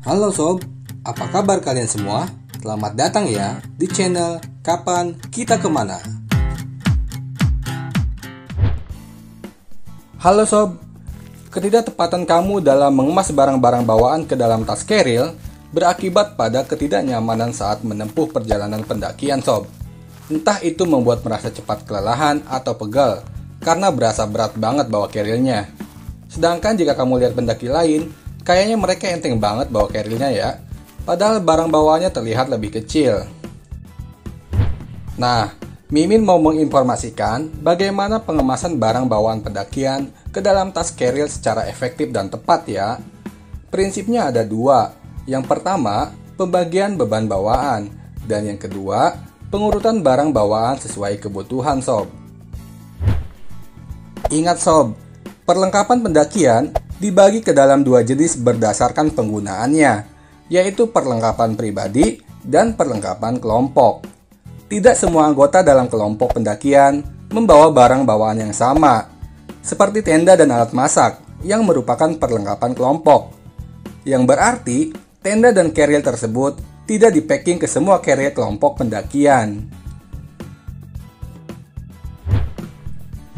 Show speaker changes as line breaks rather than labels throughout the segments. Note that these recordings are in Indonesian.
Halo sob, apa kabar kalian semua? Selamat datang ya di channel Kapan Kita Kemana. Halo sob, ketidaktepatan kamu dalam mengemas barang-barang bawaan ke dalam tas keril berakibat pada ketidaknyamanan saat menempuh perjalanan pendakian sob. Entah itu membuat merasa cepat kelelahan atau pegal karena berasa berat banget bawa kerilnya. Sedangkan jika kamu lihat pendaki lain, kayaknya mereka enteng banget bawa kerilnya ya, padahal barang bawaannya terlihat lebih kecil. Nah, Mimin mau menginformasikan bagaimana pengemasan barang bawaan pendakian ke dalam tas keril secara efektif dan tepat ya. Prinsipnya ada dua. Yang pertama, pembagian beban bawaan. Dan yang kedua, pengurutan barang bawaan sesuai kebutuhan sob. Ingat sob, perlengkapan pendakian dibagi ke dalam dua jenis berdasarkan penggunaannya, yaitu perlengkapan pribadi dan perlengkapan kelompok. Tidak semua anggota dalam kelompok pendakian membawa barang bawaan yang sama, seperti tenda dan alat masak yang merupakan perlengkapan kelompok. Yang berarti, tenda dan keril tersebut tidak di-packing ke semua keril kelompok pendakian.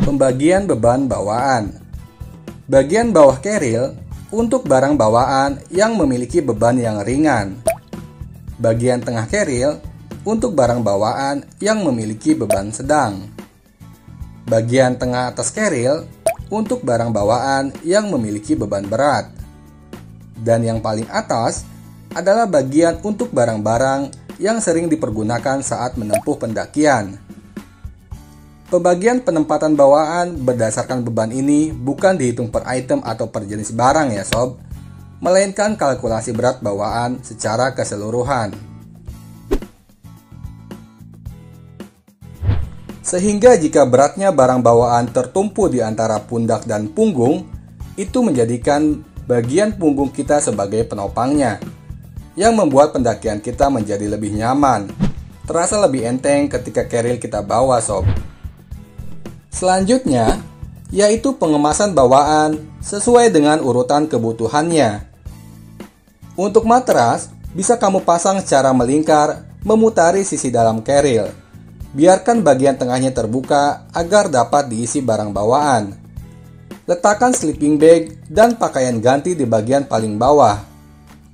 Pembagian beban bawaan. Bagian bawah keril untuk barang bawaan yang memiliki beban yang ringan. Bagian tengah keril untuk barang bawaan yang memiliki beban sedang. Bagian tengah atas keril untuk barang bawaan yang memiliki beban berat. Dan yang paling atas adalah bagian untuk barang-barang yang sering dipergunakan saat menempuh pendakian. Pembagian penempatan bawaan berdasarkan beban ini bukan dihitung per item atau per jenis barang ya sob, melainkan kalkulasi berat bawaan secara keseluruhan. Sehingga jika beratnya barang bawaan tertumpu di antara pundak dan punggung, itu menjadikan bagian punggung kita sebagai penopangnya, yang membuat pendakian kita menjadi lebih nyaman, terasa lebih enteng ketika keril kita bawa sob. Selanjutnya, yaitu pengemasan bawaan sesuai dengan urutan kebutuhannya. Untuk matras, bisa kamu pasang secara melingkar memutari sisi dalam keril. Biarkan bagian tengahnya terbuka agar dapat diisi barang bawaan. Letakkan sleeping bag dan pakaian ganti di bagian paling bawah,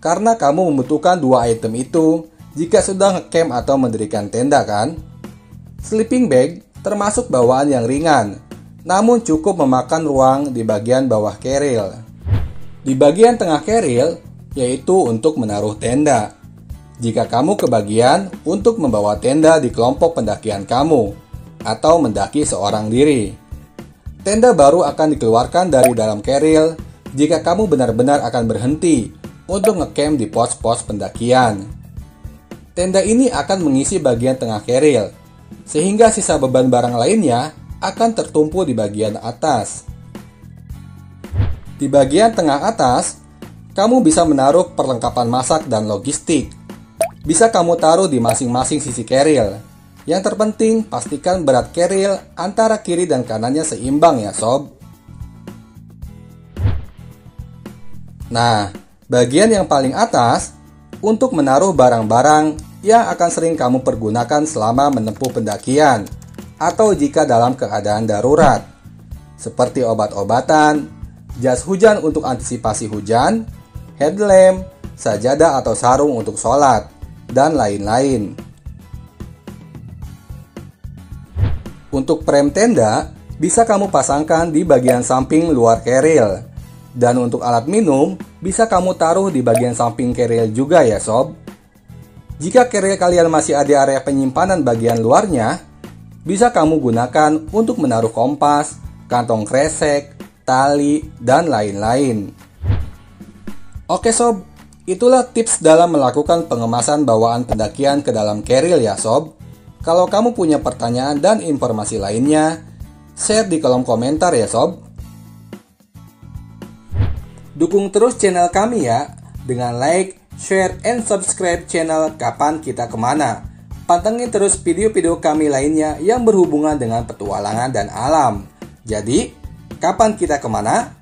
karena kamu membutuhkan dua item itu jika sudah ngecamp atau mendirikan tenda kan? Sleeping bag termasuk bawaan yang ringan, namun cukup memakan ruang di bagian bawah keril. Di bagian tengah keril, yaitu untuk menaruh tenda. Jika kamu kebagian untuk membawa tenda di kelompok pendakian kamu, atau mendaki seorang diri. Tenda baru akan dikeluarkan dari dalam keril jika kamu benar-benar akan berhenti untuk ngecamp di pos-pos pendakian. Tenda ini akan mengisi bagian tengah keril, sehingga sisa beban barang lainnya akan tertumpu di bagian atas. Di bagian tengah atas, kamu bisa menaruh perlengkapan masak dan logistik. Bisa kamu taruh di masing-masing sisi keril. Yang terpenting, pastikan berat keril antara kiri dan kanannya seimbang ya sob. Nah, bagian yang paling atas untuk menaruh barang-barang yang akan sering kamu pergunakan selama menempuh pendakian atau jika dalam keadaan darurat, seperti obat-obatan, jas hujan untuk antisipasi hujan, headlamp, sajadah atau sarung untuk sholat, dan lain-lain. Untuk prem tenda, bisa kamu pasangkan di bagian samping luar keril, dan untuk alat minum, bisa kamu taruh di bagian samping keril juga ya sob. Jika keril kalian masih ada area penyimpanan bagian luarnya, bisa kamu gunakan untuk menaruh kompas, kantong kresek, tali, dan lain-lain. Oke sob, itulah tips dalam melakukan pengemasan bawaan pendakian ke dalam keril ya sob. Kalau kamu punya pertanyaan dan informasi lainnya, share di kolom komentar ya sob. Dukung terus channel kami ya, dengan like, share, and subscribe channel Kapan Kita Kemana. Pantengin terus video-video kami lainnya yang berhubungan dengan petualangan dan alam. Jadi, kapan kita kemana?